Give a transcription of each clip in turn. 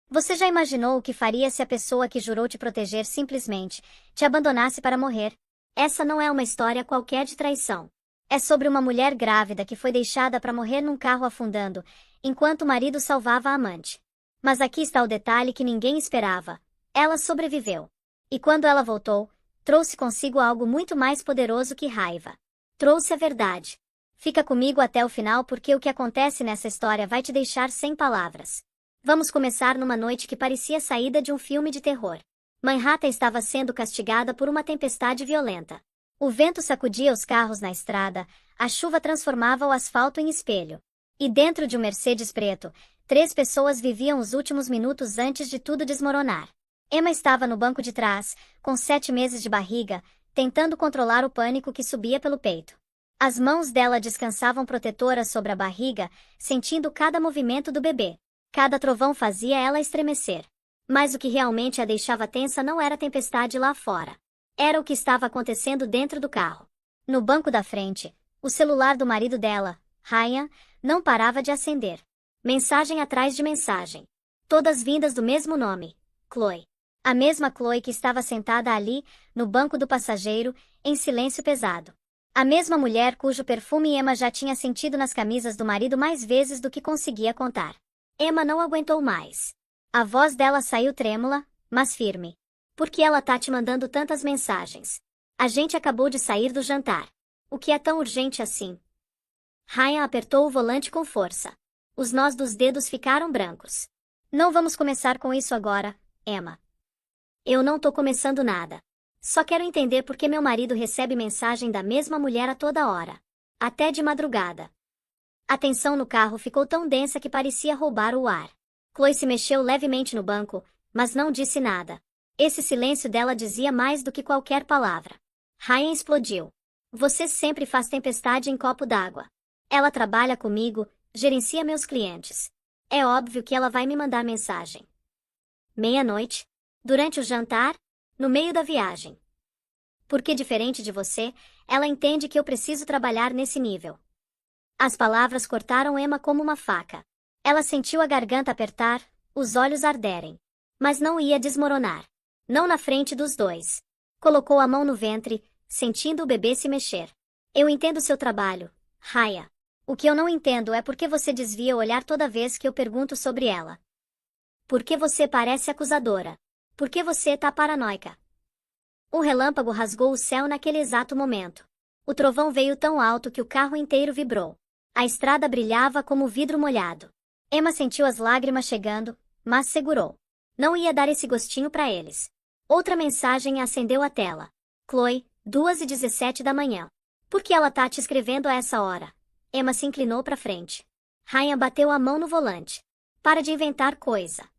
Você já imaginou o que faria se a pessoa que jurou te proteger simplesmente te abandonasse para morrer? Essa não é uma história qualquer de traição. É sobre uma mulher grávida que foi deixada para morrer num carro afundando, enquanto o marido salvava a amante. Mas aqui está o detalhe que ninguém esperava. Ela sobreviveu. E quando ela voltou, trouxe consigo algo muito mais poderoso que raiva. Trouxe a verdade. Fica comigo até o final porque o que acontece nessa história vai te deixar sem palavras. Vamos começar numa noite que parecia saída de um filme de terror. Manhattan estava sendo castigada por uma tempestade violenta. O vento sacudia os carros na estrada, a chuva transformava o asfalto em espelho. E dentro de um Mercedes preto, 3 pessoas viviam os últimos minutos antes de tudo desmoronar. Emma estava no banco de trás, com 7 meses de barriga, tentando controlar o pânico que subia pelo peito. As mãos dela descansavam protetoras sobre a barriga, sentindo cada movimento do bebê. Cada trovão fazia ela estremecer. Mas o que realmente a deixava tensa não era a tempestade lá fora. Era o que estava acontecendo dentro do carro. No banco da frente, o celular do marido dela, Ryan, não parava de acender. Mensagem atrás de mensagem. Todas vindas do mesmo nome, Chloe. A mesma Chloe que estava sentada ali, no banco do passageiro, em silêncio pesado. A mesma mulher cujo perfume Emma já tinha sentido nas camisas do marido mais vezes do que conseguia contar. Emma não aguentou mais. A voz dela saiu trêmula, mas firme. Por que ela tá te mandando tantas mensagens? A gente acabou de sair do jantar. O que é tão urgente assim? Ryan apertou o volante com força. Os nós dos dedos ficaram brancos. Não vamos começar com isso agora, Emma. Eu não tô começando nada. Só quero entender por que meu marido recebe mensagem da mesma mulher a toda hora. Até de madrugada. A tensão no carro ficou tão densa que parecia roubar o ar. Chloe se mexeu levemente no banco, mas não disse nada. Esse silêncio dela dizia mais do que qualquer palavra. Ryan explodiu. Você sempre faz tempestade em copo d'água. Ela trabalha comigo, gerencia meus clientes. É óbvio que ela vai me mandar mensagem. Meia-noite? Durante o jantar? No meio da viagem? Porque diferente de você, ela entende que eu preciso trabalhar nesse nível. As palavras cortaram Emma como uma faca. Ela sentiu a garganta apertar, os olhos arderem. Mas não ia desmoronar. Não na frente dos dois. Colocou a mão no ventre, sentindo o bebê se mexer. Eu entendo seu trabalho, Raya. O que eu não entendo é por que você desvia o olhar toda vez que eu pergunto sobre ela. Por que você parece acusadora? Por que você tá paranoica? Um relâmpago rasgou o céu naquele exato momento. O trovão veio tão alto que o carro inteiro vibrou. A estrada brilhava como vidro molhado. Emma sentiu as lágrimas chegando, mas segurou. Não ia dar esse gostinho para eles. Outra mensagem acendeu a tela. Chloe, 2h17 da manhã. Por que ela tá te escrevendo a essa hora? Emma se inclinou para frente. Ryan bateu a mão no volante. Para de inventar coisa.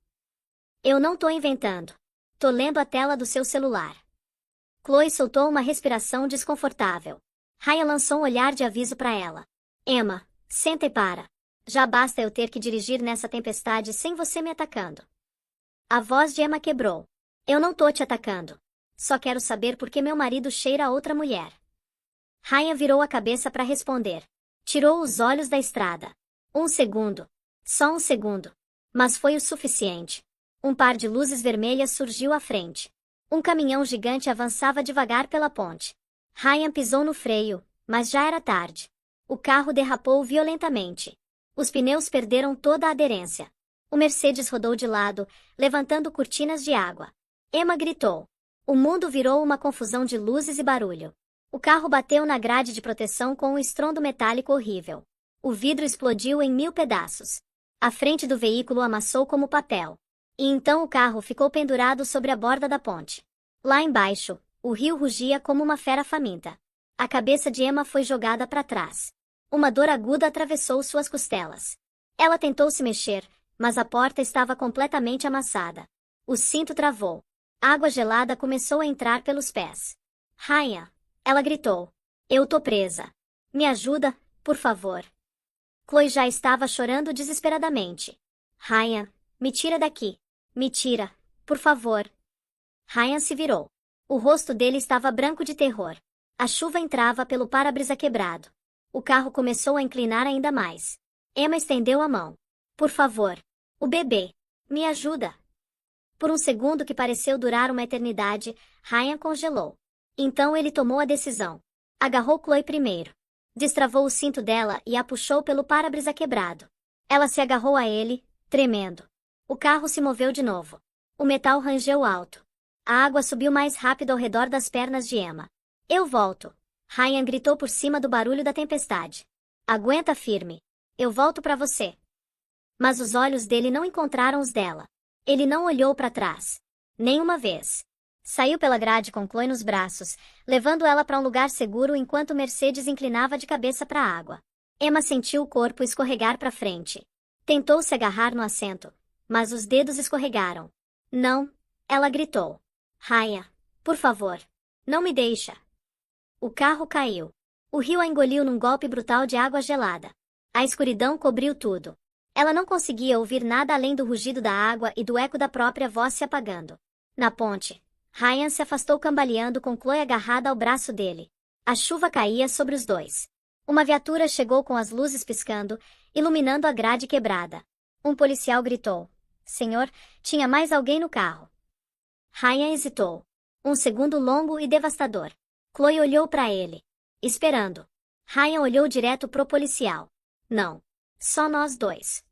Eu não tô inventando. Tô lendo a tela do seu celular. Chloe soltou uma respiração desconfortável. Ryan lançou um olhar de aviso para ela. Emma, senta e para. Já basta eu ter que dirigir nessa tempestade sem você me atacando. A voz de Emma quebrou. Eu não tô te atacando. Só quero saber por que meu marido cheira a outra mulher. Ryan virou a cabeça para responder. Tirou os olhos da estrada. 1 segundo. Só 1 segundo. Mas foi o suficiente. Um par de luzes vermelhas surgiu à frente. Um caminhão gigante avançava devagar pela ponte. Ryan pisou no freio, mas já era tarde. O carro derrapou violentamente. Os pneus perderam toda a aderência. O Mercedes rodou de lado, levantando cortinas de água. Emma gritou. O mundo virou uma confusão de luzes e barulho. O carro bateu na grade de proteção com um estrondo metálico horrível. O vidro explodiu em 1000 pedaços. A frente do veículo amassou como papel. E então o carro ficou pendurado sobre a borda da ponte. Lá embaixo, o rio rugia como uma fera faminta. A cabeça de Emma foi jogada para trás. Uma dor aguda atravessou suas costelas. Ela tentou se mexer, mas a porta estava completamente amassada. O cinto travou. Água gelada começou a entrar pelos pés. Ryan! Ela gritou. Eu tô presa. Me ajuda, por favor. Chloe já estava chorando desesperadamente. Ryan, me tira daqui. Me tira, por favor. Ryan se virou. O rosto dele estava branco de terror. A chuva entrava pelo para-brisa quebrado. O carro começou a inclinar ainda mais. Emma estendeu a mão. Por favor. O bebê. Me ajuda! Por um segundo que pareceu durar uma eternidade, Ryan congelou. Então ele tomou a decisão. Agarrou Chloe primeiro. Destravou o cinto dela e a puxou pelo para-brisa quebrado. Ela se agarrou a ele, tremendo. O carro se moveu de novo. O metal rangeu alto. A água subiu mais rápido ao redor das pernas de Emma. Eu volto. Ryan gritou por cima do barulho da tempestade. Aguenta firme. Eu volto para você. Mas os olhos dele não encontraram os dela. Ele não olhou para trás. Nem uma vez. Saiu pela grade com Chloe nos braços, levando ela para um lugar seguro enquanto Mercedes inclinava de cabeça para a água. Emma sentiu o corpo escorregar para frente. Tentou se agarrar no assento, mas os dedos escorregaram. Não, ela gritou. Ryan, por favor, não me deixa. O carro caiu. O rio a engoliu num golpe brutal de água gelada. A escuridão cobriu tudo. Ela não conseguia ouvir nada além do rugido da água e do eco da própria voz se apagando. Na ponte, Ryan se afastou cambaleando com Chloe agarrada ao braço dele. A chuva caía sobre os dois. Uma viatura chegou com as luzes piscando, iluminando a grade quebrada. Um policial gritou. Senhor, tinha mais alguém no carro. Ryan hesitou. Um segundo longo e devastador. Chloe olhou para ele. Esperando. Ryan olhou direto pro policial. Não. Só nós dois.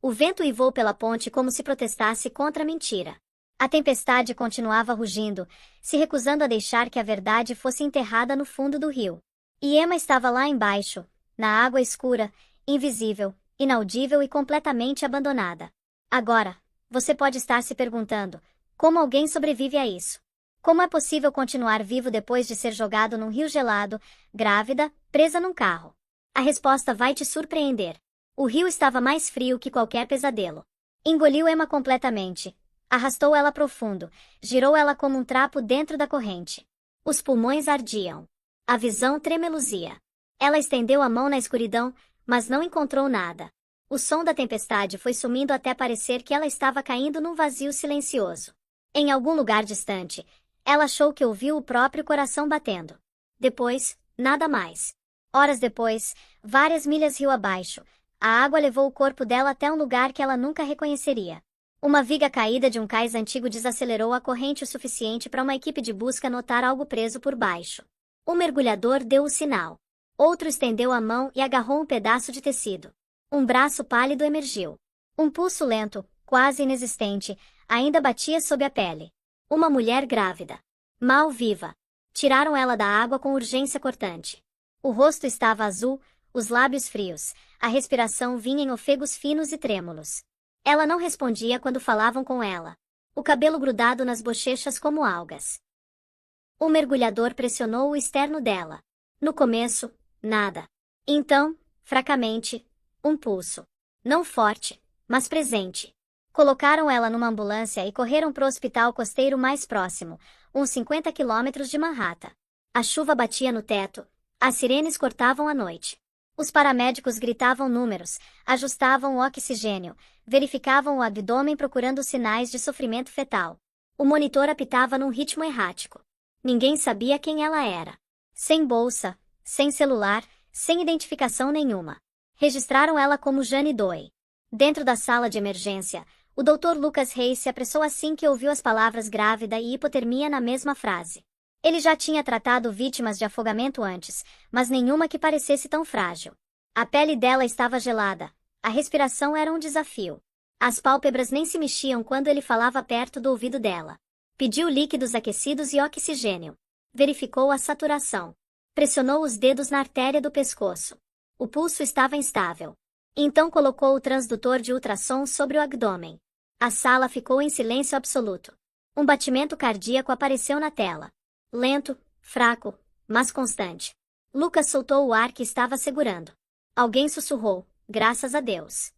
O vento uivou pela ponte como se protestasse contra a mentira. A tempestade continuava rugindo, se recusando a deixar que a verdade fosse enterrada no fundo do rio. E Emma estava lá embaixo, na água escura, invisível, inaudível e completamente abandonada. Agora, você pode estar se perguntando, como alguém sobrevive a isso? Como é possível continuar vivo depois de ser jogado num rio gelado, grávida, presa num carro? A resposta vai te surpreender. O rio estava mais frio que qualquer pesadelo. Engoliu Emma completamente. Arrastou ela profundo, girou ela como um trapo dentro da corrente. Os pulmões ardiam. A visão tremeluzia. Ela estendeu a mão na escuridão, mas não encontrou nada. O som da tempestade foi sumindo até parecer que ela estava caindo num vazio silencioso. Em algum lugar distante, ela achou que ouviu o próprio coração batendo. Depois, nada mais. Horas depois, várias milhas rio abaixo, a água levou o corpo dela até um lugar que ela nunca reconheceria. Uma viga caída de um cais antigo desacelerou a corrente o suficiente para uma equipe de busca notar algo preso por baixo. Um mergulhador deu o sinal. Outro estendeu a mão e agarrou um pedaço de tecido. Um braço pálido emergiu. Um pulso lento, quase inexistente, ainda batia sob a pele. Uma mulher grávida. Mal viva. Tiraram ela da água com urgência cortante. O rosto estava azul, os lábios frios, a respiração vinha em ofegos finos e trêmulos. Ela não respondia quando falavam com ela. O cabelo grudado nas bochechas como algas. O mergulhador pressionou o externo dela. No começo, nada. Então, fracamente, um pulso. Não forte, mas presente. Colocaram ela numa ambulância e correram para o hospital costeiro mais próximo, uns 50 quilômetros de Manhattan. A chuva batia no teto, as sirenes cortavam a noite. Os paramédicos gritavam números, ajustavam o oxigênio, verificavam o abdômen procurando sinais de sofrimento fetal. O monitor apitava num ritmo errático. Ninguém sabia quem ela era. Sem bolsa, sem celular, sem identificação nenhuma. Registraram ela como Jane Doe. Dentro da sala de emergência, o Dr. Lucas Reis se apressou assim que ouviu as palavras grávida e hipotermia na mesma frase. Ele já tinha tratado vítimas de afogamento antes, mas nenhuma que parecesse tão frágil. A pele dela estava gelada, a respiração era um desafio. As pálpebras nem se mexiam quando ele falava perto do ouvido dela. Pediu líquidos aquecidos e oxigênio. Verificou a saturação. Pressionou os dedos na artéria do pescoço. O pulso estava instável. Então colocou o transdutor de ultrassom sobre o abdômen. A sala ficou em silêncio absoluto. Um batimento cardíaco apareceu na tela. Lento, fraco, mas constante. Lucas soltou o ar que estava segurando. Alguém sussurrou, graças a Deus.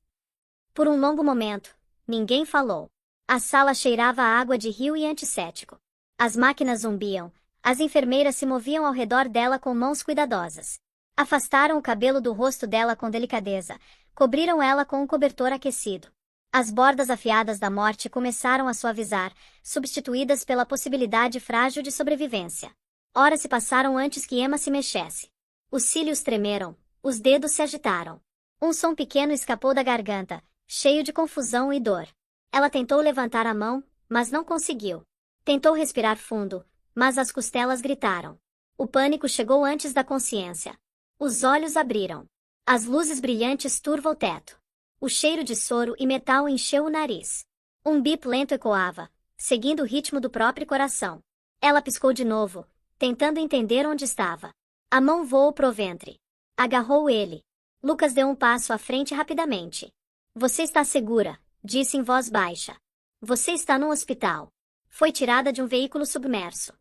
Por um longo momento, ninguém falou. A sala cheirava a água de rio e antisséptico. As máquinas zumbiam, as enfermeiras se moviam ao redor dela com mãos cuidadosas. Afastaram o cabelo do rosto dela com delicadeza, cobriram ela com um cobertor aquecido. As bordas afiadas da morte começaram a suavizar, substituídas pela possibilidade frágil de sobrevivência. Horas se passaram antes que Emma se mexesse. Os cílios tremeram, os dedos se agitaram. Um som pequeno escapou da garganta, cheio de confusão e dor. Ela tentou levantar a mão, mas não conseguiu. Tentou respirar fundo, mas as costelas gritaram. O pânico chegou antes da consciência. Os olhos abriram. As luzes brilhantes turvam o teto. O cheiro de soro e metal encheu o nariz. Um bip lento ecoava, seguindo o ritmo do próprio coração. Ela piscou de novo, tentando entender onde estava. A mão voou pro ventre. Agarrou ele. Lucas deu um passo à frente rapidamente. Você está segura, disse em voz baixa. Você está no hospital. Foi tirada de um veículo submerso.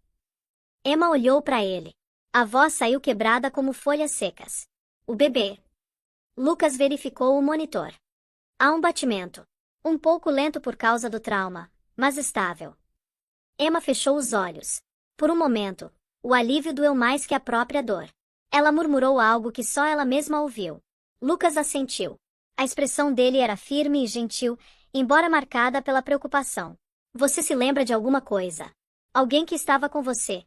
Emma olhou para ele. A voz saiu quebrada como folhas secas. O bebê. Lucas verificou o monitor. Há um batimento. Um pouco lento por causa do trauma, mas estável. Emma fechou os olhos. Por um momento, o alívio doeu mais que a própria dor. Ela murmurou algo que só ela mesma ouviu. Lucas assentiu. A expressão dele era firme e gentil, embora marcada pela preocupação. Você se lembra de alguma coisa? Alguém que estava com você?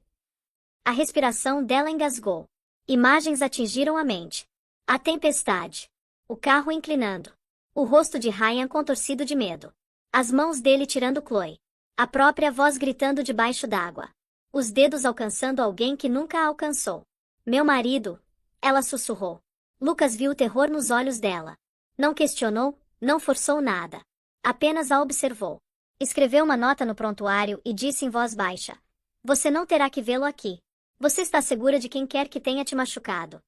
A respiração dela engasgou. Imagens atingiram a mente. A tempestade. O carro inclinando. O rosto de Ryan contorcido de medo. As mãos dele tirando Chloe. A própria voz gritando debaixo d'água. Os dedos alcançando alguém que nunca a alcançou. Meu marido, ela sussurrou. Lucas viu o terror nos olhos dela. Não questionou, não forçou nada. Apenas a observou. Escreveu uma nota no prontuário e disse em voz baixa. Você não terá que vê-lo aqui. Você está segura de quem quer que tenha te machucado.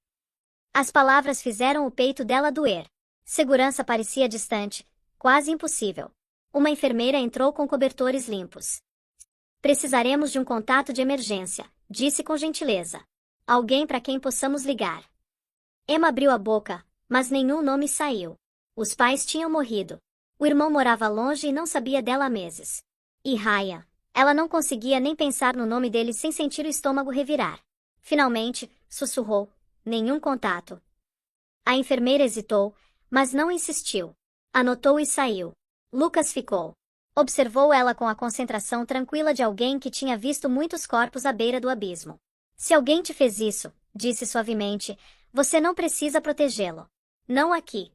As palavras fizeram o peito dela doer. Segurança parecia distante, quase impossível. Uma enfermeira entrou com cobertores limpos. Precisaremos de um contato de emergência, disse com gentileza. Alguém para quem possamos ligar. Emma abriu a boca, mas nenhum nome saiu. Os pais tinham morrido. O irmão morava longe e não sabia dela há meses. E Ryan, ela não conseguia nem pensar no nome dele sem sentir o estômago revirar. Finalmente, sussurrou, nenhum contato. A enfermeira hesitou, mas não insistiu. Anotou e saiu. Lucas ficou. Observou ela com a concentração tranquila de alguém que tinha visto muitos corpos à beira do abismo. Se alguém te fez isso, disse suavemente, você não precisa protegê-lo. Não aqui.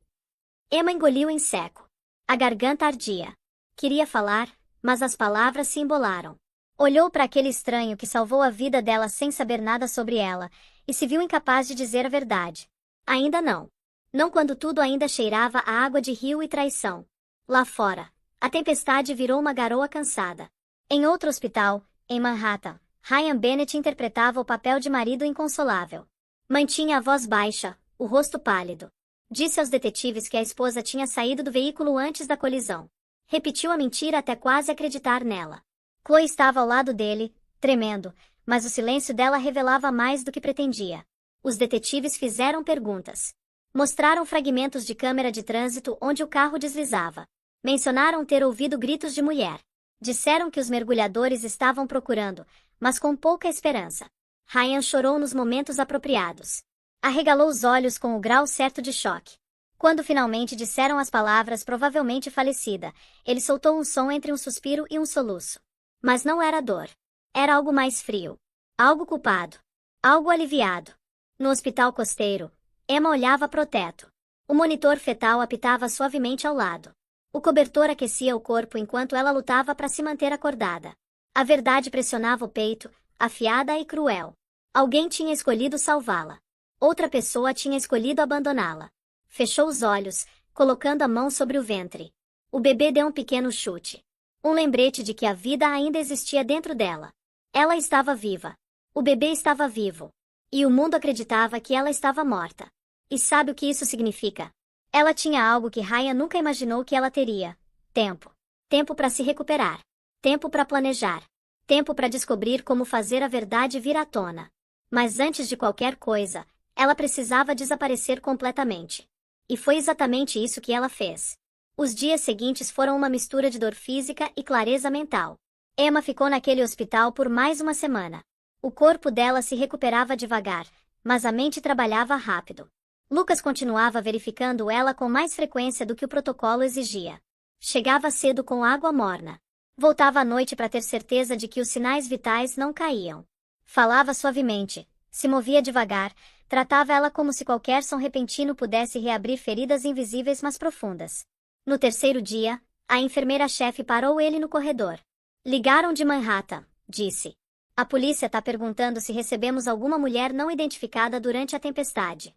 Emma engoliu em seco. A garganta ardia. Queria falar, mas as palavras se embolaram. Olhou para aquele estranho que salvou a vida dela sem saber nada sobre ela, e se viu incapaz de dizer a verdade. Ainda não. Não quando tudo ainda cheirava a água de rio e traição. Lá fora, a tempestade virou uma garoa cansada. Em outro hospital, em Manhattan, Ryan Bennett interpretava o papel de marido inconsolável. Mantinha a voz baixa, o rosto pálido. Disse aos detetives que a esposa tinha saído do veículo antes da colisão. Repetiu a mentira até quase acreditar nela. Chloe estava ao lado dele, tremendo, mas o silêncio dela revelava mais do que pretendia. Os detetives fizeram perguntas. Mostraram fragmentos de câmera de trânsito onde o carro deslizava. Mencionaram ter ouvido gritos de mulher. Disseram que os mergulhadores estavam procurando, mas com pouca esperança. Ryan chorou nos momentos apropriados. Arregalou os olhos com o grau certo de choque. Quando finalmente disseram as palavras provavelmente falecida, ele soltou um som entre um suspiro e um soluço. Mas não era dor. Era algo mais frio. Algo culpado. Algo aliviado. No hospital costeiro, Emma olhava pro teto. O monitor fetal apitava suavemente ao lado. O cobertor aquecia o corpo enquanto ela lutava para se manter acordada. A verdade pressionava o peito, afiada e cruel. Alguém tinha escolhido salvá-la. Outra pessoa tinha escolhido abandoná-la. Fechou os olhos, colocando a mão sobre o ventre. O bebê deu um pequeno chute. Um lembrete de que a vida ainda existia dentro dela. Ela estava viva. O bebê estava vivo. E o mundo acreditava que ela estava morta. E sabe o que isso significa? Ela tinha algo que Ryan nunca imaginou que ela teria. Tempo. Tempo para se recuperar. Tempo para planejar. Tempo para descobrir como fazer a verdade vir à tona. Mas antes de qualquer coisa, ela precisava desaparecer completamente. E foi exatamente isso que ela fez. Os dias seguintes foram uma mistura de dor física e clareza mental. Emma ficou naquele hospital por mais uma semana. O corpo dela se recuperava devagar, mas a mente trabalhava rápido. Lucas continuava verificando ela com mais frequência do que o protocolo exigia. Chegava cedo com água morna. Voltava à noite para ter certeza de que os sinais vitais não caíam. Falava suavemente, se movia devagar, tratava ela como se qualquer som repentino pudesse reabrir feridas invisíveis mas profundas. No terceiro dia, A enfermeira-chefe parou ele no corredor. Ligaram de Manhattan, disse. A polícia tá perguntando se recebemos alguma mulher não identificada durante a tempestade.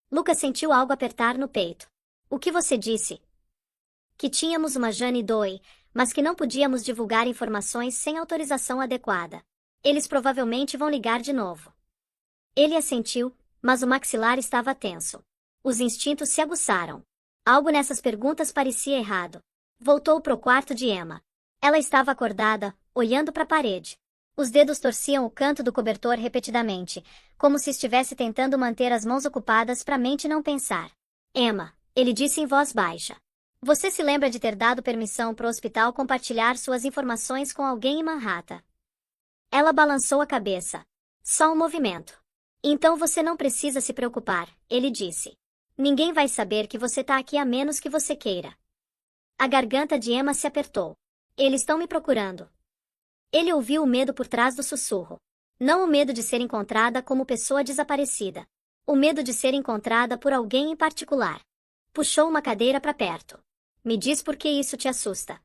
Lucas sentiu algo apertar no peito. O que você disse? Que tínhamos uma Jane Doe, mas que não podíamos divulgar informações sem autorização adequada. Eles provavelmente vão ligar de novo. Ele assentiu, mas o maxilar estava tenso. Os instintos se aguçaram. Algo nessas perguntas parecia errado. Voltou pro quarto de Emma. Ela estava acordada, olhando para a parede. Os dedos torciam o canto do cobertor repetidamente, como se estivesse tentando manter as mãos ocupadas para a mente não pensar. Emma, ele disse em voz baixa. Você se lembra de ter dado permissão para o hospital compartilhar suas informações com alguém em Manhattan? Ela balançou a cabeça. Só um movimento. Então você não precisa se preocupar, ele disse. Ninguém vai saber que você está aqui a menos que você queira. A garganta de Emma se apertou. Eles estão me procurando. Ele ouviu o medo por trás do sussurro. Não o medo de ser encontrada como pessoa desaparecida. O medo de ser encontrada por alguém em particular. Puxou uma cadeira para perto. Me diz por que isso te assusta.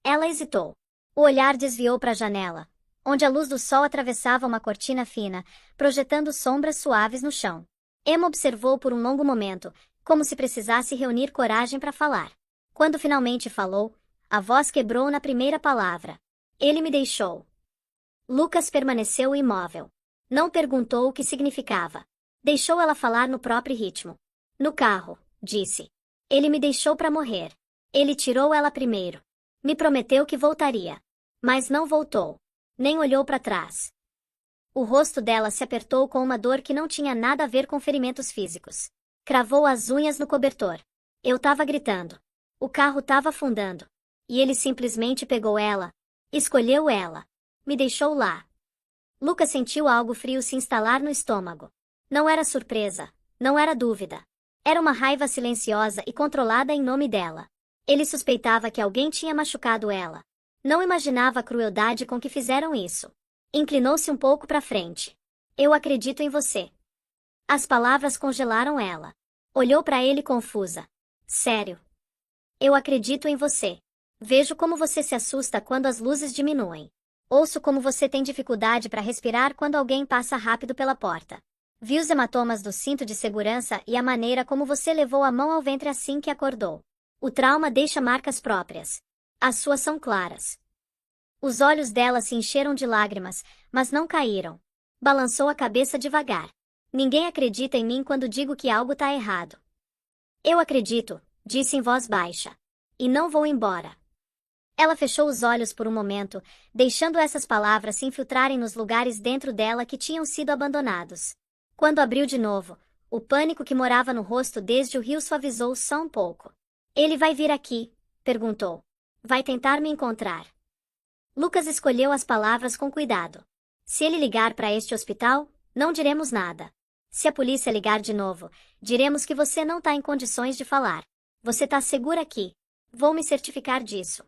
Ela hesitou. O olhar desviou para a janela, onde a luz do sol atravessava uma cortina fina, projetando sombras suaves no chão. Emma observou por um longo momento, como se precisasse reunir coragem para falar. Quando finalmente falou, a voz quebrou na primeira palavra. Ele me deixou. Lucas permaneceu imóvel. Não perguntou o que significava. Deixou ela falar no próprio ritmo. No carro, disse. Ele me deixou para morrer. Ele tirou ela primeiro. Me prometeu que voltaria. Mas não voltou. Nem olhou para trás. O rosto dela se apertou com uma dor que não tinha nada a ver com ferimentos físicos. Cravou as unhas no cobertor. Eu tava gritando. O carro tava afundando. E ele simplesmente pegou ela. Escolheu ela. Me deixou lá. Lucas sentiu algo frio se instalar no estômago. Não era surpresa. Não era dúvida. Era uma raiva silenciosa e controlada em nome dela. Ele suspeitava que alguém tinha machucado ela. Não imaginava a crueldade com que fizeram isso. Inclinou-se um pouco para frente. Eu acredito em você. As palavras congelaram ela. Olhou para ele confusa. Sério. Eu acredito em você. Vejo como você se assusta quando as luzes diminuem. Ouço como você tem dificuldade para respirar quando alguém passa rápido pela porta. Vi os hematomas do cinto de segurança e a maneira como você levou a mão ao ventre assim que acordou. O trauma deixa marcas próprias. As suas são claras. Os olhos dela se encheram de lágrimas, mas não caíram. Balançou a cabeça devagar. Ninguém acredita em mim quando digo que algo tá errado. Eu acredito, disse em voz baixa. E não vou embora. Ela fechou os olhos por um momento, deixando essas palavras se infiltrarem nos lugares dentro dela que tinham sido abandonados. Quando abriu de novo, o pânico que morava no rosto desde o rio suavizou só um pouco. Ele vai vir aqui? Perguntou. Vai tentar me encontrar. Lucas escolheu as palavras com cuidado. Se ele ligar para este hospital, não diremos nada. Se a polícia ligar de novo, diremos que você não está em condições de falar. Você está segura aqui. Vou me certificar disso.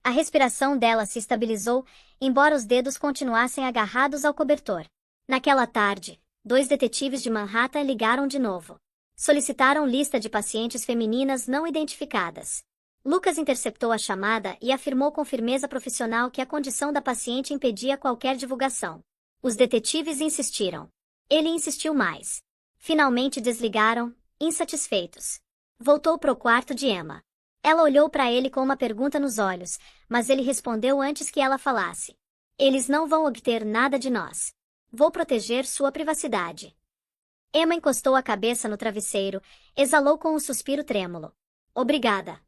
A respiração dela se estabilizou, embora os dedos continuassem agarrados ao cobertor. Naquela tarde, 2 detetives de Manhattan ligaram de novo. Solicitaram lista de pacientes femininas não identificadas. Lucas interceptou a chamada e afirmou com firmeza profissional que a condição da paciente impedia qualquer divulgação. Os detetives insistiram. Ele insistiu mais. Finalmente desligaram, insatisfeitos. Voltou pro quarto de Emma. Ela olhou para ele com uma pergunta nos olhos, mas ele respondeu antes que ela falasse. Eles não vão obter nada de nós. Vou proteger sua privacidade. Emma encostou a cabeça no travesseiro, exalou com um suspiro trêmulo. Obrigada.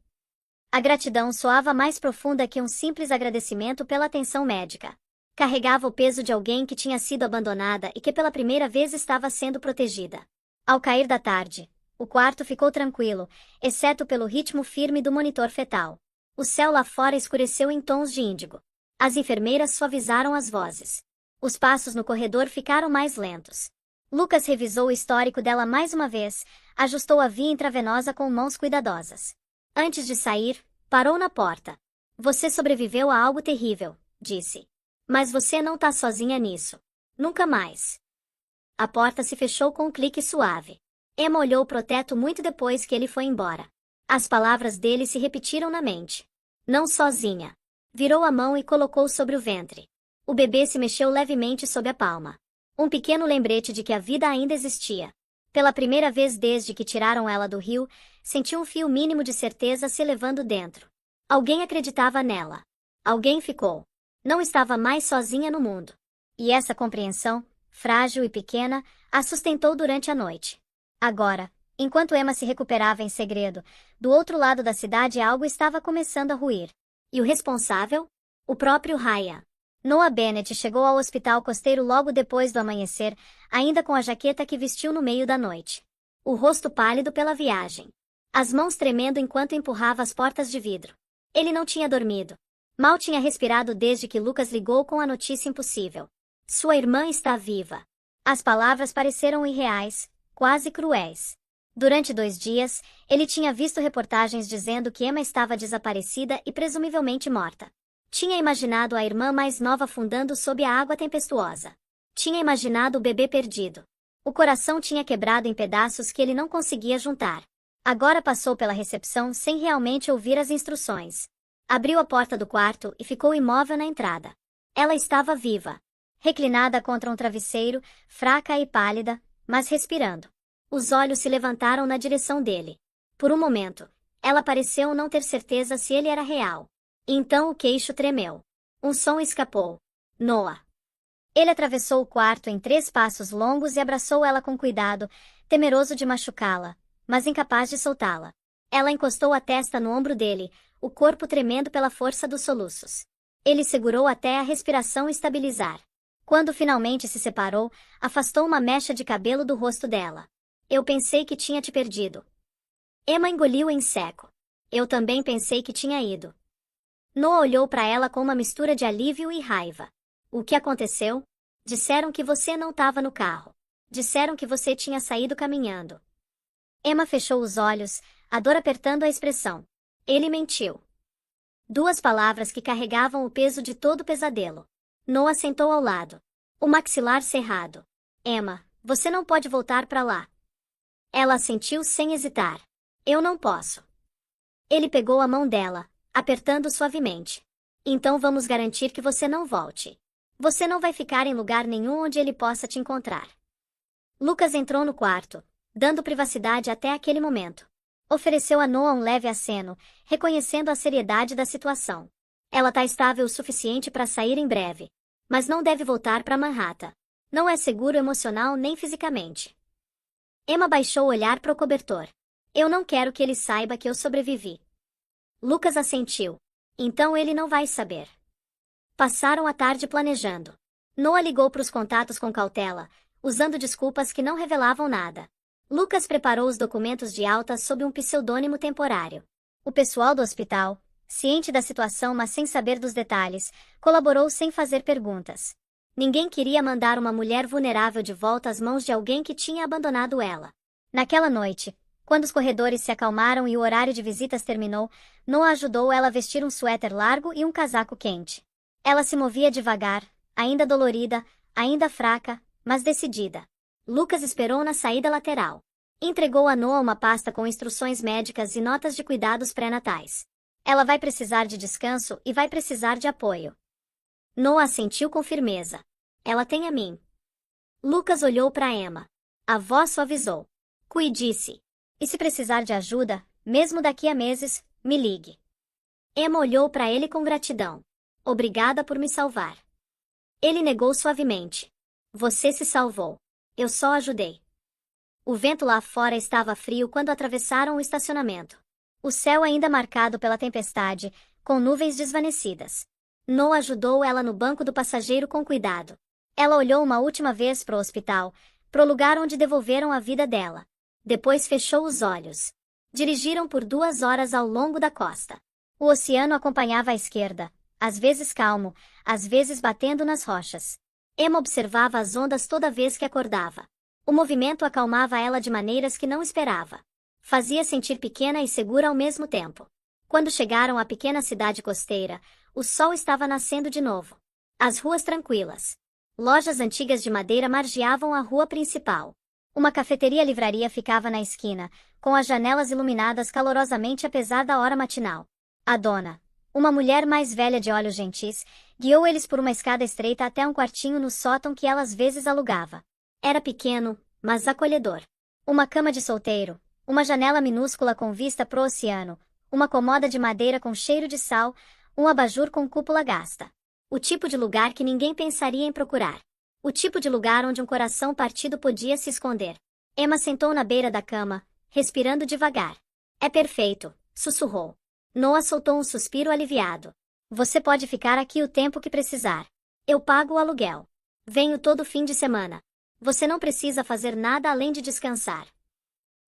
A gratidão soava mais profunda que um simples agradecimento pela atenção médica. Carregava o peso de alguém que tinha sido abandonada e que pela primeira vez estava sendo protegida. Ao cair da tarde, o quarto ficou tranquilo, exceto pelo ritmo firme do monitor fetal. O céu lá fora escureceu em tons de índigo. As enfermeiras suavizaram as vozes. Os passos no corredor ficaram mais lentos. Lucas revisou o histórico dela mais uma vez, ajustou a via intravenosa com mãos cuidadosas. Antes de sair, parou na porta. Você sobreviveu a algo terrível, disse. Mas você não tá sozinha nisso. Nunca mais. A porta se fechou com um clique suave. Emma olhou pro teto muito depois que ele foi embora. As palavras dele se repetiram na mente. Não sozinha. Virou a mão e colocou sobre o ventre. O bebê se mexeu levemente sob a palma. Um pequeno lembrete de que a vida ainda existia. Pela primeira vez desde que tiraram ela do rio, sentiu um fio mínimo de certeza se elevando dentro. Alguém acreditava nela. Alguém ficou. Não estava mais sozinha no mundo. E essa compreensão, frágil e pequena, a sustentou durante a noite. Agora, enquanto Emma se recuperava em segredo, do outro lado da cidade algo estava começando a ruir. E o responsável? O próprio Ryan. Noah Bennett chegou ao hospital costeiro logo depois do amanhecer, ainda com a jaqueta que vestiu no meio da noite. O rosto pálido pela viagem. As mãos tremendo enquanto empurrava as portas de vidro. Ele não tinha dormido. Mal tinha respirado desde que Lucas ligou com a notícia impossível. Sua irmã está viva. As palavras pareceram irreais, quase cruéis. Durante 2 dias, ele tinha visto reportagens dizendo que Emma estava desaparecida e presumivelmente morta. Tinha imaginado a irmã mais nova afundando sob a água tempestuosa. Tinha imaginado o bebê perdido. O coração tinha quebrado em pedaços que ele não conseguia juntar. Agora passou pela recepção sem realmente ouvir as instruções. Abriu a porta do quarto e ficou imóvel na entrada. Ela estava viva. Reclinada contra um travesseiro, fraca e pálida, mas respirando. Os olhos se levantaram na direção dele. Por um momento, ela pareceu não ter certeza se ele era real. Então o queixo tremeu. Um som escapou. Noah. Ele atravessou o quarto em 3 passos longos e abraçou ela com cuidado, temeroso de machucá-la, mas incapaz de soltá-la. Ela encostou a testa no ombro dele, o corpo tremendo pela força dos soluços. Ele segurou até a respiração estabilizar. Quando finalmente se separou, afastou uma mecha de cabelo do rosto dela. Eu pensei que tinha te perdido. Emma engoliu em seco. Eu também pensei que tinha ido. Noah olhou para ela com uma mistura de alívio e raiva. O que aconteceu? Disseram que você não estava no carro. Disseram que você tinha saído caminhando. Emma fechou os olhos, a dor apertando a expressão. Ele mentiu. 2 palavras que carregavam o peso de todo o pesadelo. Noah sentou ao lado. O maxilar cerrado. Emma, você não pode voltar para lá. Ela assentiu sem hesitar. Eu não posso. Ele pegou a mão dela, apertando suavemente. Então vamos garantir que você não volte. Você não vai ficar em lugar nenhum onde ele possa te encontrar. Lucas entrou no quarto, dando privacidade até aquele momento. Ofereceu a Noah um leve aceno, reconhecendo a seriedade da situação. Ela tá estável o suficiente para sair em breve. Mas não deve voltar para Manhattan. Não é seguro emocional nem fisicamente. Emma baixou o olhar para o cobertor. Eu não quero que ele saiba que eu sobrevivi. Lucas assentiu. Então ele não vai saber. Passaram a tarde planejando. Noah ligou para os contatos com cautela, usando desculpas que não revelavam nada. Lucas preparou os documentos de alta sob um pseudônimo temporário. O pessoal do hospital, ciente da situação mas sem saber dos detalhes, colaborou sem fazer perguntas. Ninguém queria mandar uma mulher vulnerável de volta às mãos de alguém que tinha abandonado ela. Naquela noite, quando os corredores se acalmaram e o horário de visitas terminou, Noah ajudou ela a vestir um suéter largo e um casaco quente. Ela se movia devagar, ainda dolorida, ainda fraca, mas decidida. Lucas esperou na saída lateral. Entregou a Noah uma pasta com instruções médicas e notas de cuidados pré-natais. Ela vai precisar de descanso e vai precisar de apoio. Noah assentiu com firmeza. Ela tem a mim. Lucas olhou para Emma. A voz suavizou. Cuide-se. E se precisar de ajuda, mesmo daqui a meses, me ligue. Emma olhou para ele com gratidão. Obrigada por me salvar. Ele negou suavemente. Você se salvou. Eu só ajudei. O vento lá fora estava frio quando atravessaram o estacionamento. O céu ainda marcado pela tempestade, com nuvens desvanecidas. Noah ajudou ela no banco do passageiro com cuidado. Ela olhou uma última vez para o hospital, para o lugar onde devolveram a vida dela. Depois fechou os olhos. Dirigiram por 2 horas ao longo da costa. O oceano acompanhava à esquerda, às vezes calmo, às vezes batendo nas rochas. Emma observava as ondas toda vez que acordava. O movimento acalmava ela de maneiras que não esperava. Fazia sentir pequena e segura ao mesmo tempo. Quando chegaram à pequena cidade costeira, o sol estava nascendo de novo. As ruas tranquilas. Lojas antigas de madeira margeavam a rua principal. Uma cafeteria-livraria ficava na esquina, com as janelas iluminadas calorosamente apesar da hora matinal. A dona, uma mulher mais velha de olhos gentis, guiou eles por uma escada estreita até um quartinho no sótão que ela às vezes alugava. Era pequeno, mas acolhedor. Uma cama de solteiro, uma janela minúscula com vista pro oceano, uma comoda de madeira com cheiro de sal, um abajur com cúpula gasta. O tipo de lugar que ninguém pensaria em procurar. O tipo de lugar onde um coração partido podia se esconder. Emma sentou na beira da cama, respirando devagar. É perfeito, sussurrou. Noah soltou um suspiro aliviado. Você pode ficar aqui o tempo que precisar. Eu pago o aluguel. Venho todo fim de semana. Você não precisa fazer nada além de descansar.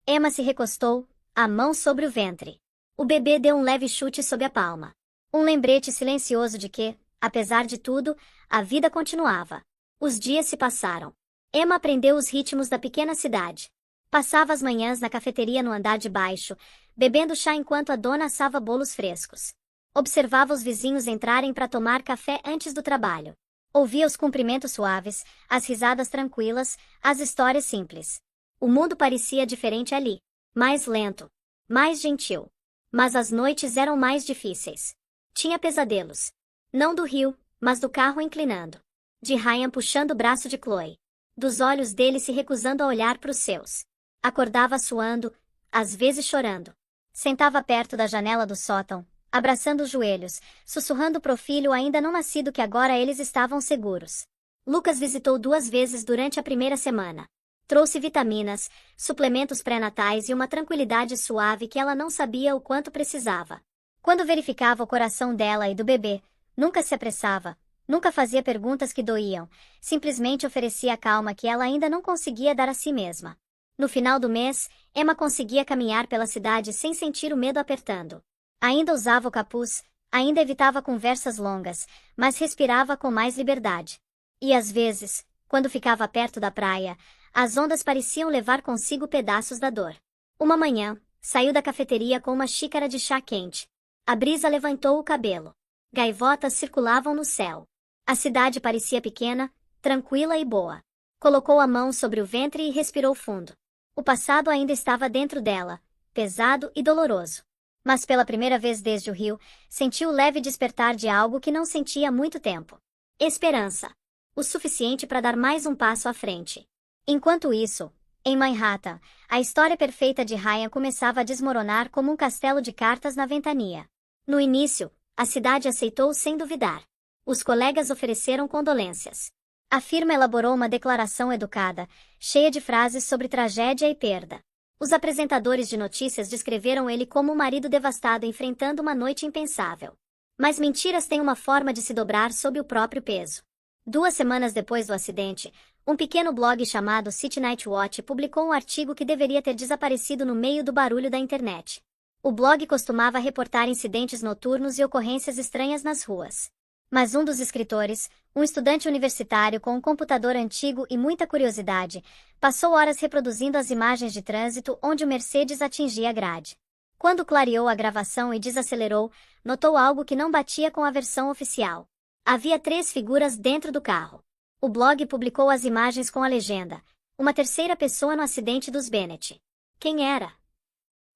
Emma se recostou, a mão sobre o ventre. O bebê deu um leve chute sob a palma. Um lembrete silencioso de que, apesar de tudo, a vida continuava. Os dias se passaram. Emma aprendeu os ritmos da pequena cidade. Passava as manhãs na cafeteria no andar de baixo, bebendo chá enquanto a dona assava bolos frescos. Observava os vizinhos entrarem para tomar café antes do trabalho. Ouvia os cumprimentos suaves, as risadas tranquilas, as histórias simples. O mundo parecia diferente ali. Mais lento. Mais gentil. Mas as noites eram mais difíceis. Tinha pesadelos. Não do rio, mas do carro inclinando. De Ryan puxando o braço de Chloe. Dos olhos dele se recusando a olhar para os seus. Acordava suando, às vezes chorando. Sentava perto da janela do sótão, abraçando os joelhos, sussurrando pro filho ainda não nascido que agora eles estavam seguros. Lucas visitou 2 vezes durante a primeira semana. Trouxe vitaminas, suplementos pré-natais e uma tranquilidade suave que ela não sabia o quanto precisava. Quando verificava o coração dela e do bebê, nunca se apressava, nunca fazia perguntas que doíam, simplesmente oferecia a calma que ela ainda não conseguia dar a si mesma. No final do mês, Emma conseguia caminhar pela cidade sem sentir o medo apertando. Ainda usava o capuz, ainda evitava conversas longas, mas respirava com mais liberdade. E às vezes, quando ficava perto da praia, as ondas pareciam levar consigo pedaços da dor. Uma manhã, saiu da cafeteria com uma xícara de chá quente. A brisa levantou o cabelo. Gaivotas circulavam no céu. A cidade parecia pequena, tranquila e boa. Colocou a mão sobre o ventre e respirou fundo. O passado ainda estava dentro dela, pesado e doloroso. Mas pela primeira vez desde o rio, sentiu o leve despertar de algo que não sentia há muito tempo. Esperança. O suficiente para dar mais um passo à frente. Enquanto isso, em Manhattan, a história perfeita de Ryan começava a desmoronar como um castelo de cartas na ventania. No início, a cidade aceitou sem duvidar. Os colegas ofereceram condolências. A firma elaborou uma declaração educada, cheia de frases sobre tragédia e perda. Os apresentadores de notícias descreveram ele como um marido devastado enfrentando uma noite impensável. Mas mentiras têm uma forma de se dobrar sob o próprio peso. 2 semanas depois do acidente, um pequeno blog chamado City Night Watch publicou um artigo que deveria ter desaparecido no meio do barulho da internet. O blog costumava reportar incidentes noturnos e ocorrências estranhas nas ruas. Mas um dos escritores, um estudante universitário com um computador antigo e muita curiosidade, passou horas reproduzindo as imagens de trânsito onde o Mercedes atingia a grade. Quando clareou a gravação e desacelerou, notou algo que não batia com a versão oficial. Havia 3 figuras dentro do carro. O blog publicou as imagens com a legenda: uma terceira pessoa no acidente dos Bennett. Quem era?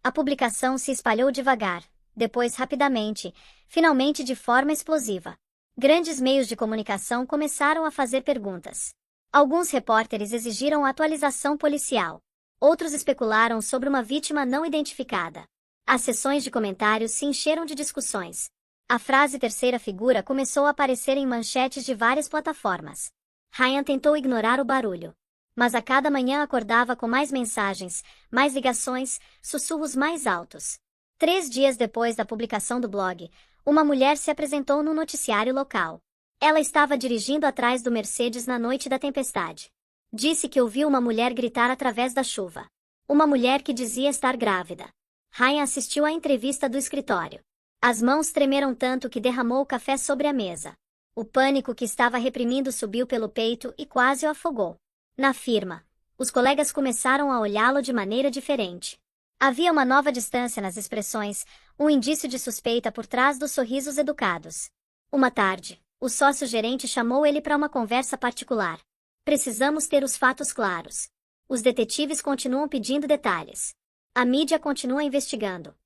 A publicação se espalhou devagar, depois rapidamente, finalmente de forma explosiva. Grandes meios de comunicação começaram a fazer perguntas. Alguns repórteres exigiram atualização policial. Outros especularam sobre uma vítima não identificada. As sessões de comentários se encheram de discussões. A frase terceira figura começou a aparecer em manchetes de várias plataformas. Ryan tentou ignorar o barulho. Mas a cada manhã acordava com mais mensagens, mais ligações, sussurros mais altos. 3 dias depois da publicação do blog, uma mulher se apresentou no noticiário local. Ela estava dirigindo atrás do Mercedes na noite da tempestade. Disse que ouviu uma mulher gritar através da chuva. Uma mulher que dizia estar grávida. Ryan assistiu à entrevista do escritório. As mãos tremeram tanto que derramou o café sobre a mesa. O pânico que estava reprimindo subiu pelo peito e quase o afogou. Na firma, os colegas começaram a olhá-lo de maneira diferente. Havia uma nova distância nas expressões, um indício de suspeita por trás dos sorrisos educados. Uma tarde, o sócio-gerente chamou ele para uma conversa particular. Precisamos ter os fatos claros. Os detetives continuam pedindo detalhes. A mídia continua investigando.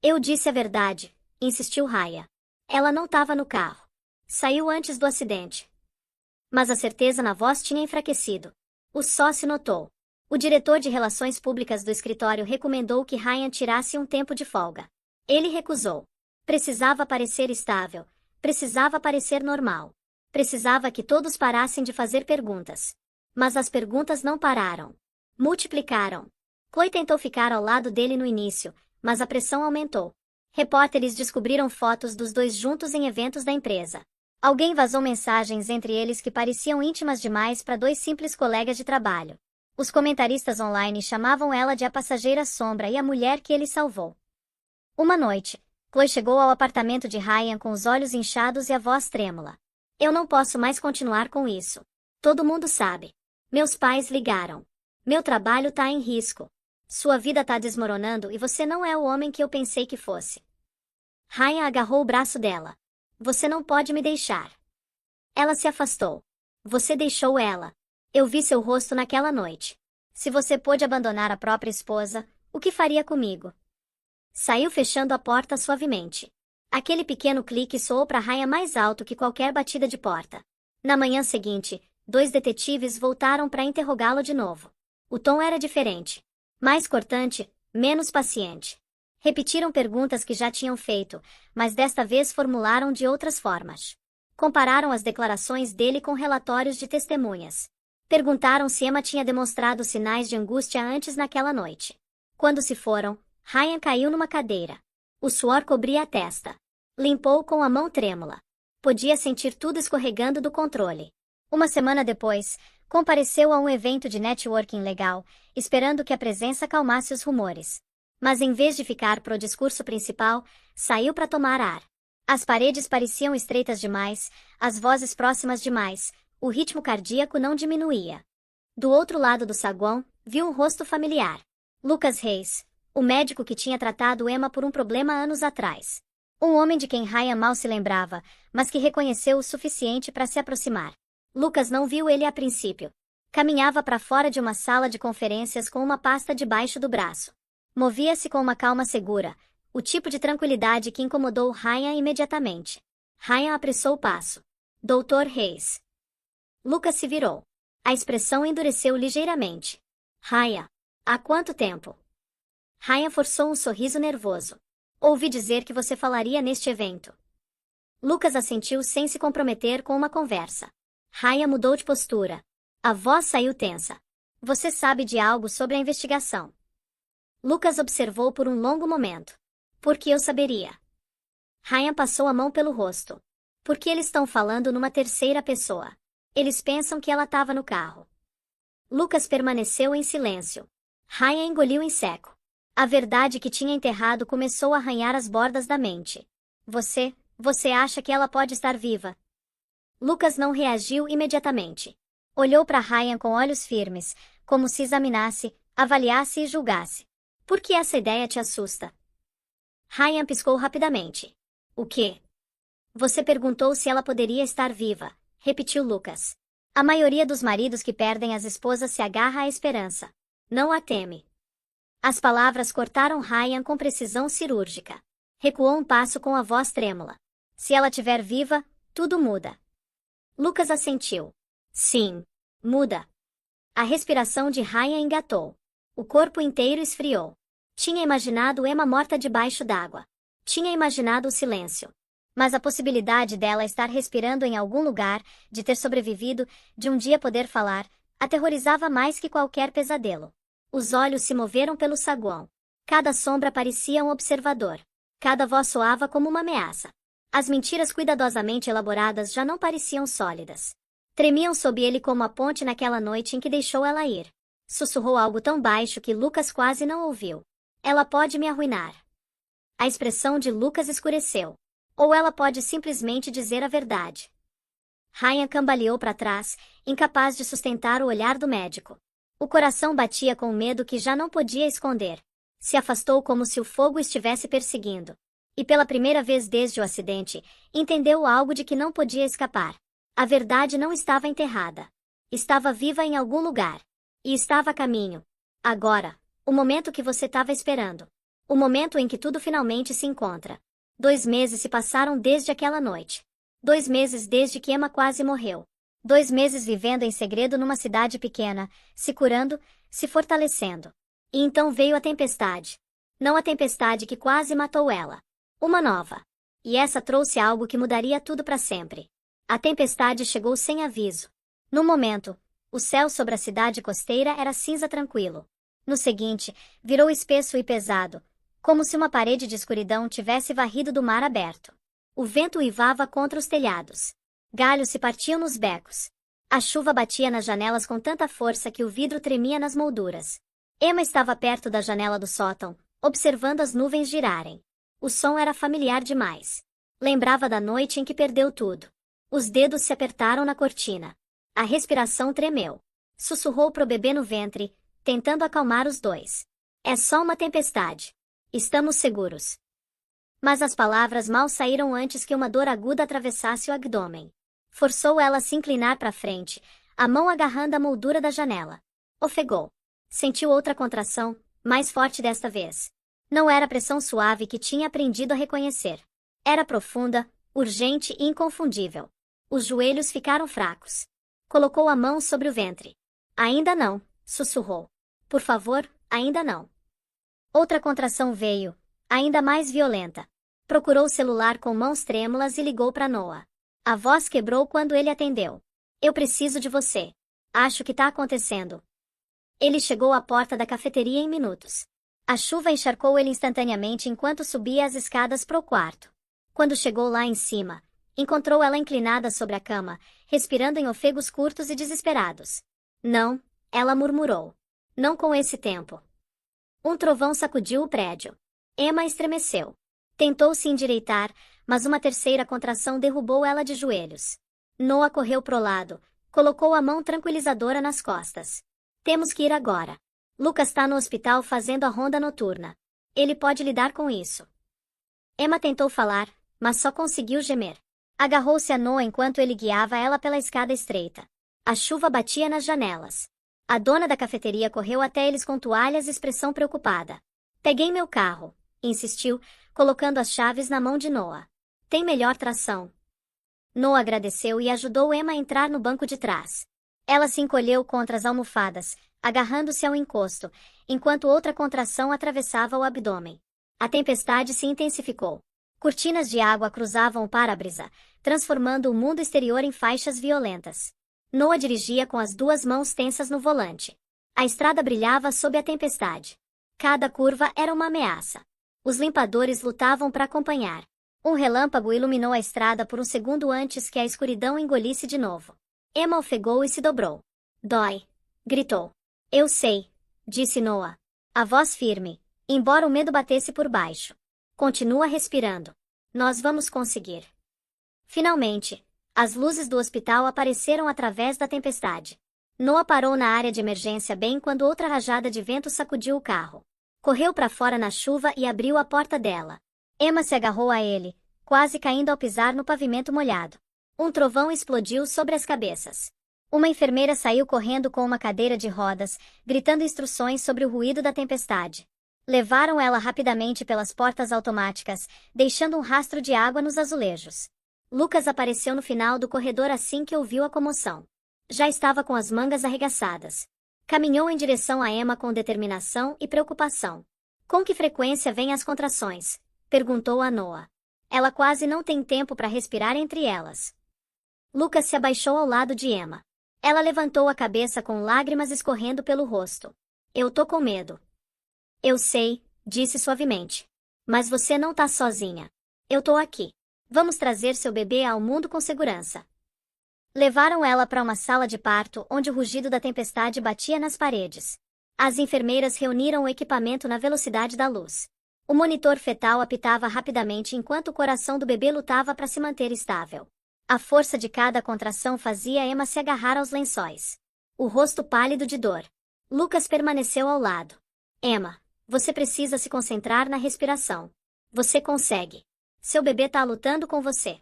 Eu disse a verdade, insistiu Raya. Ela não estava no carro. Saiu antes do acidente. Mas a certeza na voz tinha enfraquecido. O sócio notou. O diretor de relações públicas do escritório recomendou que Ryan tirasse um tempo de folga. Ele recusou. Precisava parecer estável. Precisava parecer normal. Precisava que todos parassem de fazer perguntas. Mas as perguntas não pararam. Multiplicaram. Chloe tentou ficar ao lado dele no início, mas a pressão aumentou. Repórteres descobriram fotos dos dois juntos em eventos da empresa. Alguém vazou mensagens entre eles que pareciam íntimas demais para dois simples colegas de trabalho. Os comentaristas online chamavam ela de a passageira sombra e a mulher que ele salvou. Uma noite, Chloe chegou ao apartamento de Ryan com os olhos inchados e a voz trêmula. Eu não posso mais continuar com isso. Todo mundo sabe. Meus pais ligaram. Meu trabalho tá em risco. Sua vida tá desmoronando e você não é o homem que eu pensei que fosse. Ryan agarrou o braço dela. Você não pode me deixar. Ela se afastou. Você deixou ela. Eu vi seu rosto naquela noite. Se você pôde abandonar a própria esposa, o que faria comigo? Saiu fechando a porta suavemente. Aquele pequeno clique soou para Ryan mais alto que qualquer batida de porta. Na manhã seguinte, dois detetives voltaram para interrogá-lo de novo. O tom era diferente. Mais cortante, menos paciente. Repetiram perguntas que já tinham feito, mas desta vez formularam de outras formas. Compararam as declarações dele com relatórios de testemunhas. Perguntaram se Emma tinha demonstrado sinais de angústia antes naquela noite. Quando se foram, Ryan caiu numa cadeira. O suor cobria a testa. Limpou com a mão trêmula. Podia sentir tudo escorregando do controle. Uma semana depois, compareceu a um evento de networking legal, esperando que a presença acalmasse os rumores. Mas em vez de ficar pro discurso principal, saiu para tomar ar. As paredes pareciam estreitas demais, as vozes próximas demais, o ritmo cardíaco não diminuía. Do outro lado do saguão, viu um rosto familiar. Lucas Reis, o médico que tinha tratado Emma por um problema anos atrás. Um homem de quem Ryan mal se lembrava, mas que reconheceu o suficiente para se aproximar. Lucas não viu ele a princípio. Caminhava para fora de uma sala de conferências com uma pasta debaixo do braço. Movia-se com uma calma segura, o tipo de tranquilidade que incomodou Ryan imediatamente. Ryan apressou o passo. Doutor Reis. Lucas se virou. A expressão endureceu ligeiramente. Ryan. Há quanto tempo? Ryan forçou um sorriso nervoso. Ouvi dizer que você falaria neste evento. Lucas assentiu sem se comprometer com uma conversa. Ryan mudou de postura. A voz saiu tensa. Você sabe de algo sobre a investigação? Lucas observou por um longo momento. Por que eu saberia? Ryan passou a mão pelo rosto. Porque eles estão falando numa terceira pessoa. Eles pensam que ela estava no carro. Lucas permaneceu em silêncio. Ryan engoliu em seco. A verdade que tinha enterrado começou a arranhar as bordas da mente. Você acha que ela pode estar viva? Lucas não reagiu imediatamente. Olhou para Ryan com olhos firmes, como se examinasse, avaliasse e julgasse. Por que essa ideia te assusta? Ryan piscou rapidamente. O quê? Você perguntou se ela poderia estar viva, repetiu Lucas. A maioria dos maridos que perdem as esposas se agarra à esperança. Não a teme. As palavras cortaram Ryan com precisão cirúrgica. Recuou um passo com a voz trêmula. Se ela estiver viva, tudo muda. Lucas assentiu. Sim, muda. A respiração de Ryan engatou. O corpo inteiro esfriou. Tinha imaginado Emma morta debaixo d'água. Tinha imaginado o silêncio. Mas a possibilidade dela estar respirando em algum lugar, de ter sobrevivido, de um dia poder falar, aterrorizava mais que qualquer pesadelo. Os olhos se moveram pelo saguão. Cada sombra parecia um observador. Cada voz soava como uma ameaça. As mentiras cuidadosamente elaboradas já não pareciam sólidas. Tremiam sob ele como a ponte naquela noite em que deixou ela ir. Sussurrou algo tão baixo que Lucas quase não ouviu. Ela pode me arruinar. A expressão de Lucas escureceu. Ou ela pode simplesmente dizer a verdade. Ryan cambaleou para trás, incapaz de sustentar o olhar do médico. O coração batia com medo que já não podia esconder. Se afastou como se o fogo estivesse perseguindo. E pela primeira vez desde o acidente, entendeu algo de que não podia escapar. A verdade não estava enterrada. Estava viva em algum lugar. E estava a caminho. Agora, o momento que você estava esperando. O momento em que tudo finalmente se encontra. 2 meses se passaram desde aquela noite. 2 meses desde que Emma quase morreu. 2 meses vivendo em segredo numa cidade pequena, se curando, se fortalecendo. E então veio a tempestade. Não a tempestade que quase matou ela. Uma nova. E essa trouxe algo que mudaria tudo para sempre. A tempestade chegou sem aviso. No momento, o céu sobre a cidade costeira era cinza tranquilo. No seguinte, virou espesso e pesado, como se uma parede de escuridão tivesse varrido do mar aberto. O vento uivava contra os telhados. Galhos se partiam nos becos. A chuva batia nas janelas com tanta força que o vidro tremia nas molduras. Emma estava perto da janela do sótão, observando as nuvens girarem. O som era familiar demais. Lembrava da noite em que perdeu tudo. Os dedos se apertaram na cortina. A respiração tremeu. Sussurrou pro bebê no ventre, tentando acalmar os dois. É só uma tempestade. Estamos seguros. Mas as palavras mal saíram antes que uma dor aguda atravessasse o abdômen. Forçou ela a se inclinar para frente, a mão agarrando a moldura da janela. Ofegou. Sentiu outra contração, mais forte desta vez. Não era a pressão suave que tinha aprendido a reconhecer. Era profunda, urgente e inconfundível. Os joelhos ficaram fracos. Colocou a mão sobre o ventre. Ainda não, sussurrou. Por favor, ainda não. Outra contração veio, ainda mais violenta. Procurou o celular com mãos trêmulas e ligou para Noah. A voz quebrou quando ele atendeu. Eu preciso de você. Acho que tá acontecendo. Ele chegou à porta da cafeteria em minutos. A chuva encharcou ele instantaneamente enquanto subia as escadas pro quarto. Quando chegou lá em cima, encontrou ela inclinada sobre a cama, respirando em ofegos curtos e desesperados. Não, ela murmurou. Não com esse tempo. Um trovão sacudiu o prédio. Emma estremeceu. Tentou se endireitar, mas uma terceira contração derrubou ela de joelhos. Noah correu pro lado, colocou a mão tranquilizadora nas costas. Temos que ir agora. Lucas está no hospital fazendo a ronda noturna. Ele pode lidar com isso. Emma tentou falar, mas só conseguiu gemer. Agarrou-se a Noah enquanto ele guiava ela pela escada estreita. A chuva batia nas janelas. A dona da cafeteria correu até eles com toalhas e expressão preocupada. Peguei meu carro, insistiu, colocando as chaves na mão de Noah. Tem melhor tração. Noah agradeceu e ajudou Emma a entrar no banco de trás. Ela se encolheu contra as almofadas, agarrando-se ao encosto, enquanto outra contração atravessava o abdômen. A tempestade se intensificou. Cortinas de água cruzavam o para-brisa, transformando o mundo exterior em faixas violentas. Noah dirigia com as 2 mãos tensas no volante. A estrada brilhava sob a tempestade. Cada curva era uma ameaça. Os limpadores lutavam para acompanhar. Um relâmpago iluminou a estrada por um segundo antes que a escuridão engolisse de novo. Emma ofegou e se dobrou. Dói, gritou. Eu sei, disse Noah. A voz firme, embora o medo batesse por baixo. Continua respirando. Nós vamos conseguir. Finalmente, as luzes do hospital apareceram através da tempestade. Noah parou na área de emergência bem quando outra rajada de vento sacudiu o carro. Correu para fora na chuva e abriu a porta dela. Emma se agarrou a ele, quase caindo ao pisar no pavimento molhado. Um trovão explodiu sobre as cabeças. Uma enfermeira saiu correndo com uma cadeira de rodas, gritando instruções sobre o ruído da tempestade. Levaram ela rapidamente pelas portas automáticas, deixando um rastro de água nos azulejos. Lucas apareceu no final do corredor assim que ouviu a comoção. Já estava com as mangas arregaçadas. Caminhou em direção a Emma com determinação e preocupação. Com que frequência vêm as contrações? Perguntou a Noah. Ela quase não tem tempo para respirar entre elas. Lucas se abaixou ao lado de Emma. Ela levantou a cabeça com lágrimas escorrendo pelo rosto. Eu tô com medo. Eu sei, disse suavemente. Mas você não tá sozinha. Eu tô aqui. Vamos trazer seu bebê ao mundo com segurança. Levaram ela para uma sala de parto onde o rugido da tempestade batia nas paredes. As enfermeiras reuniram o equipamento na velocidade da luz. O monitor fetal apitava rapidamente enquanto o coração do bebê lutava para se manter estável. A força de cada contração fazia Emma se agarrar aos lençóis. O rosto pálido de dor. Lucas permaneceu ao lado. Emma, você precisa se concentrar na respiração. Você consegue. Seu bebê tá lutando com você.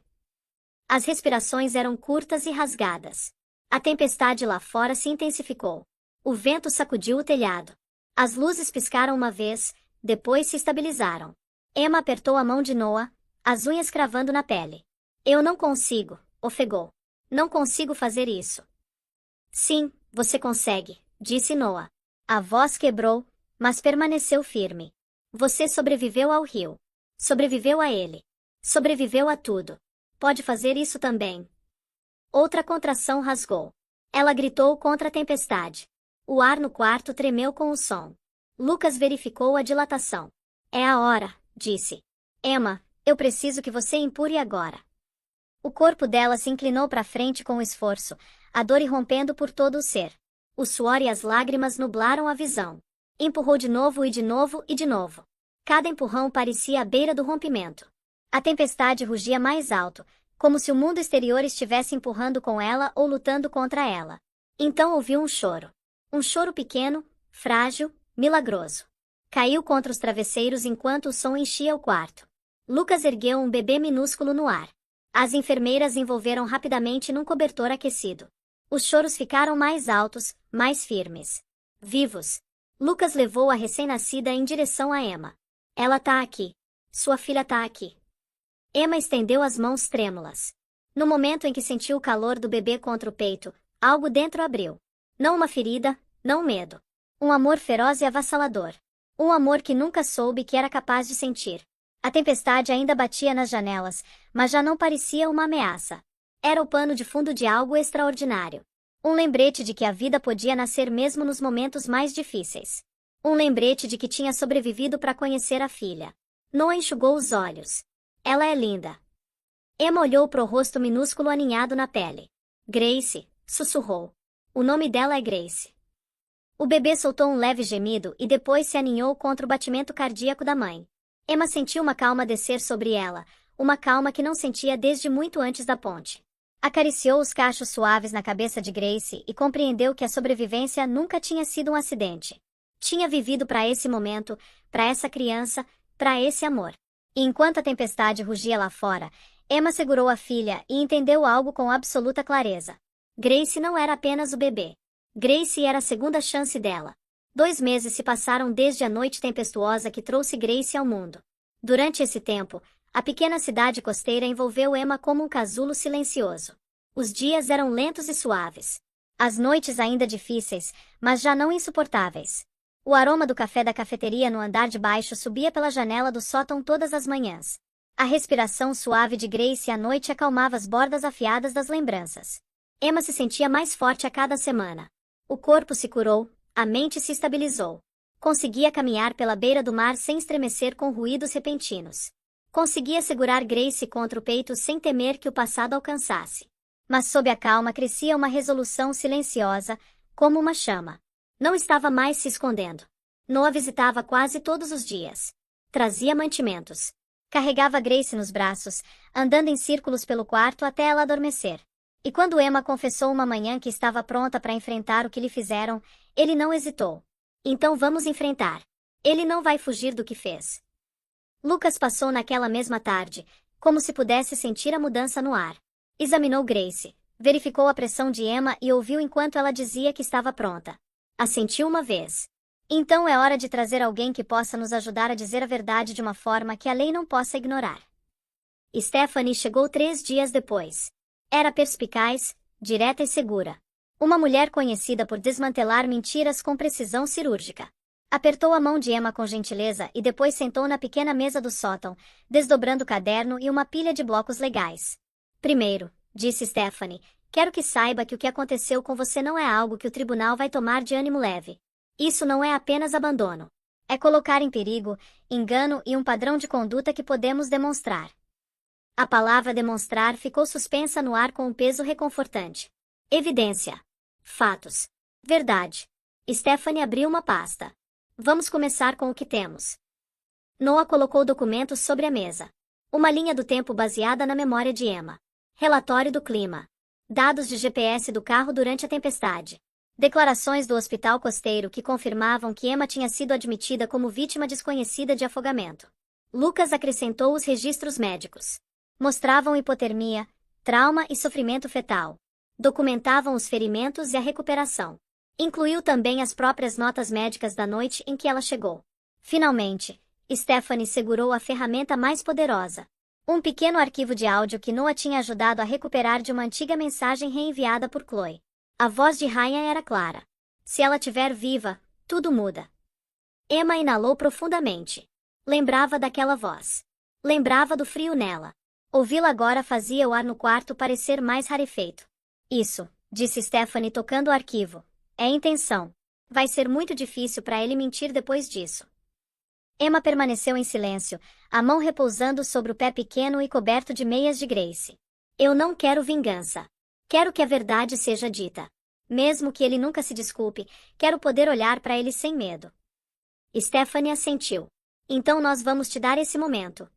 As respirações eram curtas e rasgadas. A tempestade lá fora se intensificou. O vento sacudiu o telhado. As luzes piscaram uma vez, depois se estabilizaram. Emma apertou a mão de Noah, as unhas cravando na pele. Eu não consigo, ofegou. Não consigo fazer isso. Sim, você consegue, disse Noah. A voz quebrou, mas permaneceu firme. Você sobreviveu ao rio. Sobreviveu a ele. Sobreviveu a tudo. Pode fazer isso também. Outra contração rasgou. Ela gritou contra a tempestade. O ar no quarto tremeu com o som. Lucas verificou a dilatação. É a hora, disse. Emma, eu preciso que você empurre agora. O corpo dela se inclinou para frente com esforço, a dor irrompendo por todo o ser. O suor e as lágrimas nublaram a visão. Empurrou de novo e de novo e de novo. Cada empurrão parecia à beira do rompimento. A tempestade rugia mais alto, como se o mundo exterior estivesse empurrando com ela ou lutando contra ela. Então ouviu um choro. Um choro pequeno, frágil, milagroso. Caiu contra os travesseiros enquanto o som enchia o quarto. Lucas ergueu um bebê minúsculo no ar. As enfermeiras envolveram rapidamente num cobertor aquecido. Os choros ficaram mais altos, mais firmes. Vivos. Lucas levou a recém-nascida em direção a Emma. Ela tá aqui. Sua filha tá aqui. Emma estendeu as mãos trêmulas. No momento em que sentiu o calor do bebê contra o peito, algo dentro abriu. Não uma ferida, não medo. Um amor feroz e avassalador. Um amor que nunca soube que era capaz de sentir. A tempestade ainda batia nas janelas, mas já não parecia uma ameaça. Era o pano de fundo de algo extraordinário. Um lembrete de que a vida podia nascer mesmo nos momentos mais difíceis. Um lembrete de que tinha sobrevivido para conhecer a filha. Noah enxugou os olhos. Ela é linda. Emma olhou para o rosto minúsculo aninhado na pele. Grace, sussurrou. O nome dela é Grace. O bebê soltou um leve gemido e depois se aninhou contra o batimento cardíaco da mãe. Emma sentiu uma calma descer sobre ela, uma calma que não sentia desde muito antes da ponte. Acariciou os cachos suaves na cabeça de Grace e compreendeu que a sobrevivência nunca tinha sido um acidente. Tinha vivido para esse momento, para essa criança, para esse amor. E enquanto a tempestade rugia lá fora, Emma segurou a filha e entendeu algo com absoluta clareza. Grace não era apenas o bebê. Grace era a segunda chance dela. 2 meses se passaram desde a noite tempestuosa que trouxe Grace ao mundo. Durante esse tempo, a pequena cidade costeira envolveu Emma como um casulo silencioso. Os dias eram lentos e suaves. As noites ainda difíceis, mas já não insuportáveis. O aroma do café da cafeteria no andar de baixo subia pela janela do sótão todas as manhãs. A respiração suave de Grace à noite acalmava as bordas afiadas das lembranças. Emma se sentia mais forte a cada semana. O corpo se curou, a mente se estabilizou. Conseguia caminhar pela beira do mar sem estremecer com ruídos repentinos. Conseguia segurar Grace contra o peito sem temer que o passado alcançasse. Mas sob a calma crescia uma resolução silenciosa, como uma chama. Não estava mais se escondendo. Noah visitava quase todos os dias. Trazia mantimentos. Carregava Grace nos braços, andando em círculos pelo quarto até ela adormecer. E quando Emma confessou uma manhã que estava pronta para enfrentar o que lhe fizeram, ele não hesitou. Então vamos enfrentar. Ele não vai fugir do que fez. Lucas passou naquela mesma tarde, como se pudesse sentir a mudança no ar. Examinou Grace, verificou a pressão de Emma e ouviu enquanto ela dizia que estava pronta. Assentiu uma vez. Então é hora de trazer alguém que possa nos ajudar a dizer a verdade de uma forma que a lei não possa ignorar. Stephanie chegou 3 dias depois. Era perspicaz, direta e segura. Uma mulher conhecida por desmantelar mentiras com precisão cirúrgica. Apertou a mão de Emma com gentileza e depois sentou na pequena mesa do sótão, desdobrando o caderno e uma pilha de blocos legais. Primeiro, disse Stephanie, quero que saiba que o que aconteceu com você não é algo que o tribunal vai tomar de ânimo leve. Isso não é apenas abandono. É colocar em perigo, engano e um padrão de conduta que podemos demonstrar. A palavra demonstrar ficou suspensa no ar com um peso reconfortante. Evidência. Fatos. Verdade. Stephanie abriu uma pasta. Vamos começar com o que temos. Noah colocou documentos sobre a mesa. Uma linha do tempo baseada na memória de Emma. Relatório do clima. Dados de GPS do carro durante a tempestade. Declarações do hospital costeiro que confirmavam que Emma tinha sido admitida como vítima desconhecida de afogamento. Lucas acrescentou os registros médicos. Mostravam hipotermia, trauma e sofrimento fetal. Documentavam os ferimentos e a recuperação. Incluiu também as próprias notas médicas da noite em que ela chegou. Finalmente, Stephanie segurou a ferramenta mais poderosa. Um pequeno arquivo de áudio que Noah tinha ajudado a recuperar de uma antiga mensagem reenviada por Chloe. A voz de Ryan era clara. Se ela estiver viva, tudo muda. Emma inalou profundamente. Lembrava daquela voz. Lembrava do frio nela. Ouvi-la agora fazia o ar no quarto parecer mais rarefeito. Isso, disse Stephanie tocando o arquivo. É intenção. Vai ser muito difícil para ele mentir depois disso. Emma permaneceu em silêncio, a mão repousando sobre o pé pequeno e coberto de meias de Grace. Eu não quero vingança. Quero que a verdade seja dita. Mesmo que ele nunca se desculpe, quero poder olhar para ele sem medo. Stephanie assentiu. Então nós vamos te dar esse momento.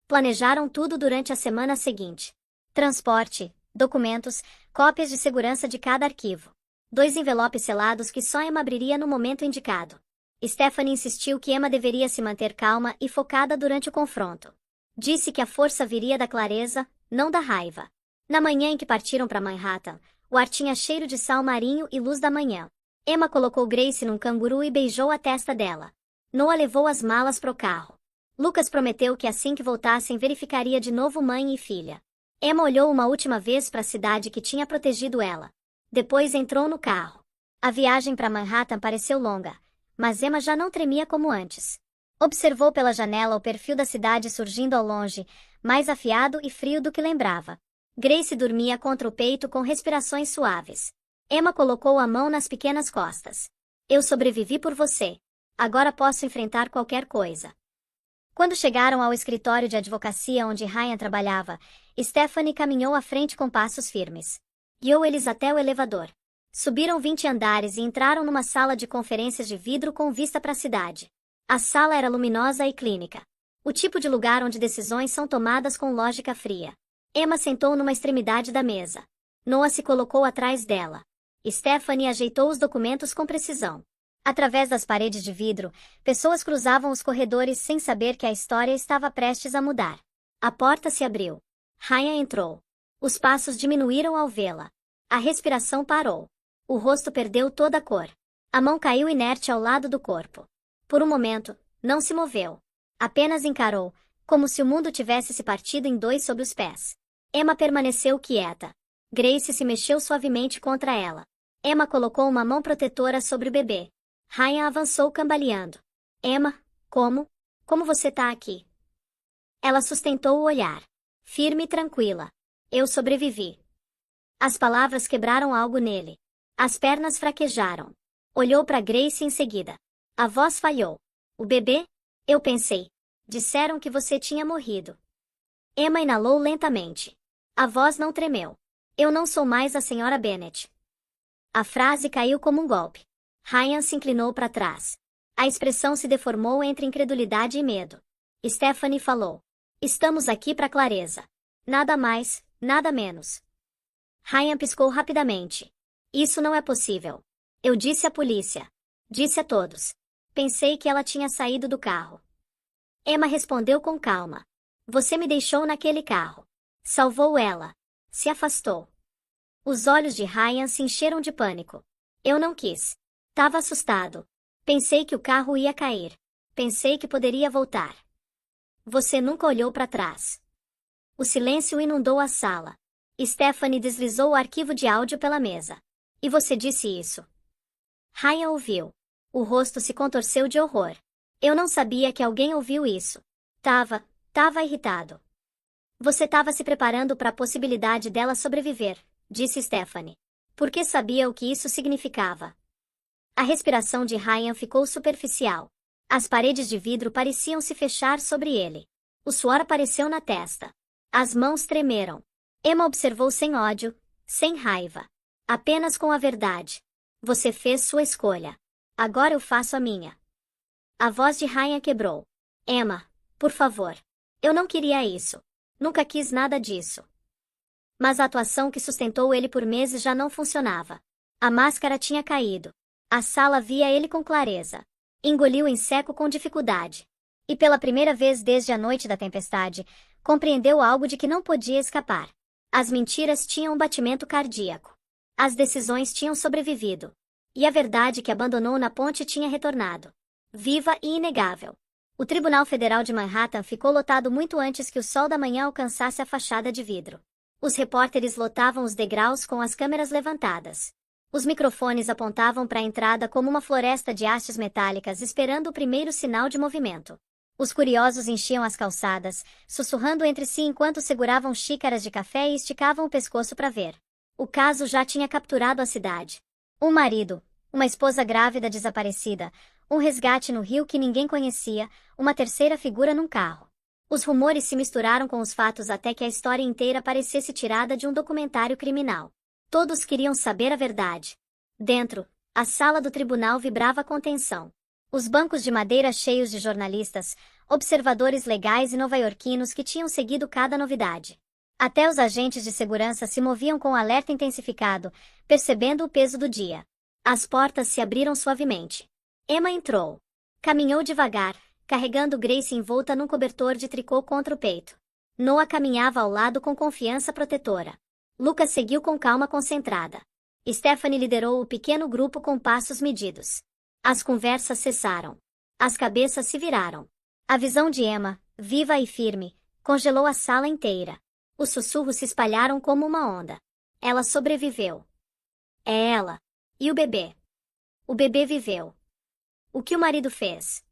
Planejaram tudo durante a semana seguinte. Transporte, documentos, cópias de segurança de cada arquivo. 2 envelopes selados que só Emma abriria no momento indicado. Stephanie insistiu que Emma deveria se manter calma e focada durante o confronto. Disse que a força viria da clareza, não da raiva. Na manhã em que partiram para Manhattan, o ar tinha cheiro de sal marinho e luz da manhã. Emma colocou Grace num canguru e beijou a testa dela. Noah levou as malas pro carro. Lucas prometeu que assim que voltassem verificaria de novo mãe e filha. Emma olhou uma última vez para a cidade que tinha protegido ela. Depois entrou no carro. A viagem para Manhattan pareceu longa, mas Emma já não tremia como antes. Observou pela janela o perfil da cidade surgindo ao longe, mais afiado e frio do que lembrava. Grace dormia contra o peito com respirações suaves. Emma colocou a mão nas pequenas costas. Eu sobrevivi por você. Agora posso enfrentar qualquer coisa. Quando chegaram ao escritório de advocacia onde Ryan trabalhava, Stephanie caminhou à frente com passos firmes. Guiou eles até o elevador. Subiram 20 andares e entraram numa sala de conferências de vidro com vista para a cidade. A sala era luminosa e clínica. O tipo de lugar onde decisões são tomadas com lógica fria. Emma sentou numa extremidade da mesa. Noah se colocou atrás dela. Stephanie ajeitou os documentos com precisão. Através das paredes de vidro, pessoas cruzavam os corredores sem saber que a história estava prestes a mudar. A porta se abriu. Ryan entrou. Os passos diminuíram ao vê-la. A respiração parou. O rosto perdeu toda a cor. A mão caiu inerte ao lado do corpo. Por um momento, não se moveu. Apenas encarou, como se o mundo tivesse se partido em 2 sob os pés. Emma permaneceu quieta. Grace se mexeu suavemente contra ela. Emma colocou uma mão protetora sobre o bebê. Ryan avançou cambaleando. Emma, como? Como você tá aqui? Ela sustentou o olhar. Firme e tranquila. Eu sobrevivi. As palavras quebraram algo nele. As pernas fraquejaram. Olhou para Grace em seguida. A voz falhou. O bebê? Eu pensei. Disseram que você tinha morrido. Emma inalou lentamente. A voz não tremeu. Eu não sou mais a Sra. Bennet. A frase caiu como um golpe. Ryan se inclinou para trás. A expressão se deformou entre incredulidade e medo. Stephanie falou. Estamos aqui para clareza. Nada mais, nada menos. Ryan piscou rapidamente. Isso não é possível. Eu disse à polícia. Disse a todos. Pensei que ela tinha saído do carro. Emma respondeu com calma. Você me deixou naquele carro. Salvou ela. Se afastou. Os olhos de Ryan se encheram de pânico. Eu não quis. Tava assustado. Pensei que o carro ia cair. Pensei que poderia voltar. Você nunca olhou para trás. O silêncio inundou a sala. Stephanie deslizou o arquivo de áudio pela mesa. E você disse isso? Ryan ouviu. O rosto se contorceu de horror. Eu não sabia que alguém ouviu isso. Tava irritado. Você estava se preparando para a possibilidade dela sobreviver, disse Stephanie. Porque sabia o que isso significava. A respiração de Ryan ficou superficial. As paredes de vidro pareciam se fechar sobre ele. O suor apareceu na testa. As mãos tremeram. Emma observou sem ódio, sem raiva. Apenas com a verdade. Você fez sua escolha. Agora eu faço a minha. A voz de Ryan quebrou. Emma, por favor. Eu não queria isso. Nunca quis nada disso. Mas a atuação que sustentou ele por meses já não funcionava. A máscara tinha caído. A sala via ele com clareza. Engoliu em seco com dificuldade. E pela primeira vez desde a noite da tempestade, compreendeu algo de que não podia escapar. As mentiras tinham um batimento cardíaco. As decisões tinham sobrevivido. E a verdade que abandonou na ponte tinha retornado. Viva e inegável. O Tribunal Federal de Manhattan ficou lotado muito antes que o sol da manhã alcançasse a fachada de vidro. Os repórteres lotavam os degraus com as câmeras levantadas. Os microfones apontavam para a entrada como uma floresta de hastes metálicas esperando o primeiro sinal de movimento. Os curiosos enchiam as calçadas, sussurrando entre si enquanto seguravam xícaras de café e esticavam o pescoço para ver. O caso já tinha capturado a cidade. Um marido, uma esposa grávida desaparecida, um resgate no rio que ninguém conhecia, uma terceira figura num carro. Os rumores se misturaram com os fatos até que a história inteira parecesse tirada de um documentário criminal. Todos queriam saber a verdade. Dentro, a sala do tribunal vibrava com tensão. Os bancos de madeira cheios de jornalistas, observadores legais e nova-iorquinos que tinham seguido cada novidade. Até os agentes de segurança se moviam com alerta intensificado, percebendo o peso do dia. As portas se abriram suavemente. Emma entrou. Caminhou devagar, carregando Grace envolta num cobertor de tricô contra o peito. Noah caminhava ao lado com confiança protetora. Lucas seguiu com calma concentrada. Stephanie liderou o pequeno grupo com passos medidos. As conversas cessaram. As cabeças se viraram. A visão de Emma, viva e firme, congelou a sala inteira. Os sussurros se espalharam como uma onda. Ela sobreviveu. É ela. E o bebê? O bebê viveu. O que o marido fez?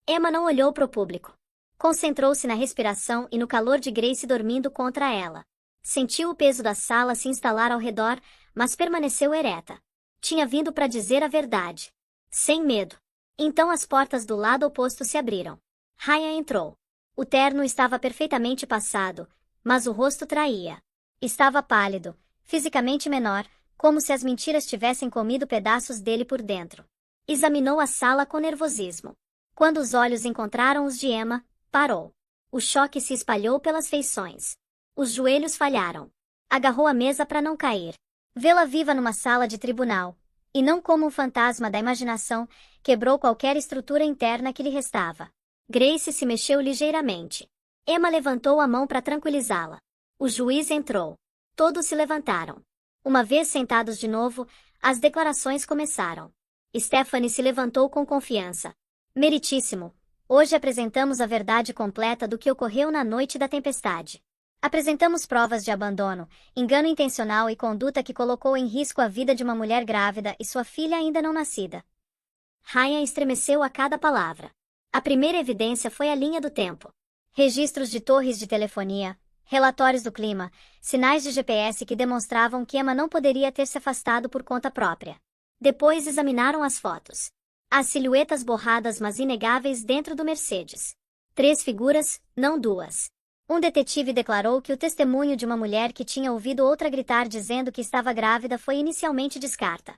Emma não olhou para o público. Concentrou-se na respiração e no calor de Grace dormindo contra ela. Sentiu o peso da sala se instalar ao redor, mas permaneceu ereta. Tinha vindo para dizer a verdade. Sem medo. Então as portas do lado oposto se abriram. Ryan entrou. O terno estava perfeitamente passado, mas o rosto traía. Estava pálido, fisicamente menor, como se as mentiras tivessem comido pedaços dele por dentro. Examinou a sala com nervosismo. Quando os olhos encontraram os de Emma, parou. O choque se espalhou pelas feições. Os joelhos falharam. Agarrou a mesa para não cair. Vê-la viva numa sala de tribunal, e não como um fantasma da imaginação, quebrou qualquer estrutura interna que lhe restava. Grace se mexeu ligeiramente. Emma levantou a mão para tranquilizá-la. O juiz entrou. Todos se levantaram. Uma vez sentados de novo, as declarações começaram. Stephanie se levantou com confiança. Meritíssimo, hoje apresentamos a verdade completa do que ocorreu na noite da tempestade. Apresentamos provas de abandono, engano intencional e conduta que colocou em risco a vida de uma mulher grávida e sua filha ainda não nascida. Ryan estremeceu a cada palavra. A primeira evidência foi a linha do tempo. Registros de torres de telefonia, relatórios do clima, sinais de GPS que demonstravam que Emma não poderia ter se afastado por conta própria. Depois examinaram as fotos. As silhuetas borradas mas inegáveis dentro do Mercedes. 3 figuras, não 2. Um detetive declarou que o testemunho de uma mulher que tinha ouvido outra gritar dizendo que estava grávida foi inicialmente descarta.